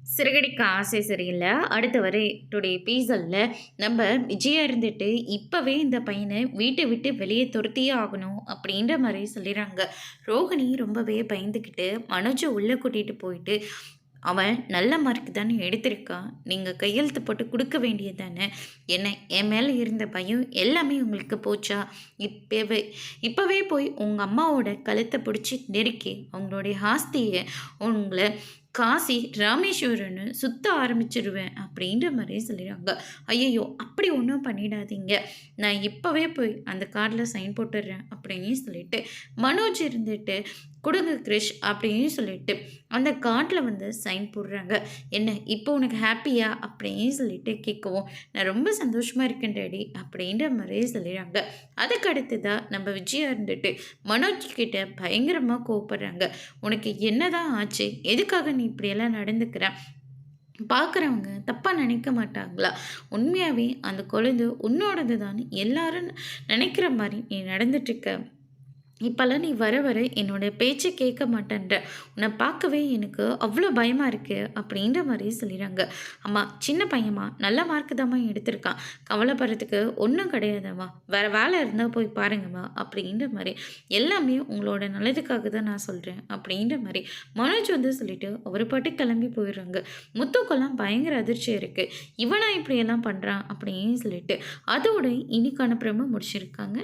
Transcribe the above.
சிறகடிக்க ஆசை சரியில்ல. அடுத்து வர டுடே எபிசோட்ல நம்ம விஜயா இருந்துட்டு, இப்பவே இந்த பையன வீட்ட விட்டு வெளிய துரத்தியே ஆகணும் அப்படின்ற மாரி சொல்லிர்றாங்க. ரோகிணி ரொம்பவே பயந்துகிட்டு, மனோஜ உள்ள கூட்டிட்டு போயிட்டு, "அவன் நல்ல மார்க் தானே எடுத்திருக்கான். நீங்க கையெழுத்து போட்டு குடுக்க வேண்டியது தானே. என்ன என் மேல இருந்த பயம் எல்லாமே உங்களுக்கு போச்சா? இப்பவே இப்பவே போய் உங்க அம்மாவோட கழுத்த புடிச்சு நெருக்கி, அவங்களுடைய ஆஸ்திய உங்கள காசி, ராமேஸ்வரம்னு சுத்த ஆரம்பிச்சுருவேன்." அப்படின்ற மாரி சொல்லிடுறாங்க. "ஐயய்யோ! அப்படி ஒண்ணும் பண்ணிடாதீங்க. நான் இப்பவே போய் அந்த கார்ட்ல சைன் போட்டுடுறேன்." அப்படின்னு சொல்லிட்டு, மனோஜ் இருந்துட்டு, "குடுங்க கிரிஷ்" அப்படின்னு சொல்லிட்டு, அந்த கார்ட்ல வந்து சைன் போடுறாங்க. "என்ன இப்போ உனக்கு ஹேப்பியா?" அப்படின்னு சொல்லிட்டு கேட்கவும், "நான் ரொம்ப சந்தோஷமா இருக்கேன் டாடி" அப்படின்ற மாரி சொல்லிடுறாங்க. அதுக்கு அடுத்ததா நம்ம விஜயா இருந்துட்டு, மனோஜ் கிட்ட பயங்கரமா கோவப்படுறாங்க. "உனக்கு என்னதான் ஆச்சு? எதுக்காக நீ இப்படியெல்லாம் நடந்துக்கிற? பார்க்குறவங்க தப்பா நினைக்க மாட்டாங்களா? உண்மையாவே அந்த குழந்தை உன்னோடது தான்னு எல்லாரும் நினைக்கிற மாரி நீ நடந்துட்டுருக்க. இப்பல்லாம் நீ வர வர என்னோட பேச்ச கேட்க மாட்டேன்ற. உன்ன பார்க்கவே எனக்கு அவ்ளோ பயமா இருக்கு." அப்படின்ற மாரி சொல்லிறாங்க. "அம்மா சின்ன பையன்ம்மா, நல்ல மார்க் தாம்மா எடுத்திருக்கான். கவலைப்படுறதுக்கு ஒண்ணும் கிடையாதும்மா. வேற வேலை இருந்தா போய் பாருங்கம்மா." அப்படின்ற மாரி, "எல்லாமே உங்களோட நல்லதுக்காக தான் நான் சொல்றேன்." அப்படின்ற மாரி மனோஜ் வந்து சொல்லிட்டு அவரு பாட்டுக்கு கிளம்பி போயிடுறாங்க. முத்துக்கெல்லாம் பயங்கர அதிர்ச்சி இருக்கு. "இவனா இப்படியெல்லாம் பண்றான்?" அப்படின்னு சொல்லிட்டு. அதோட இன்னைக்கான ப்ரோமோ முடிச்சிருக்காங்க.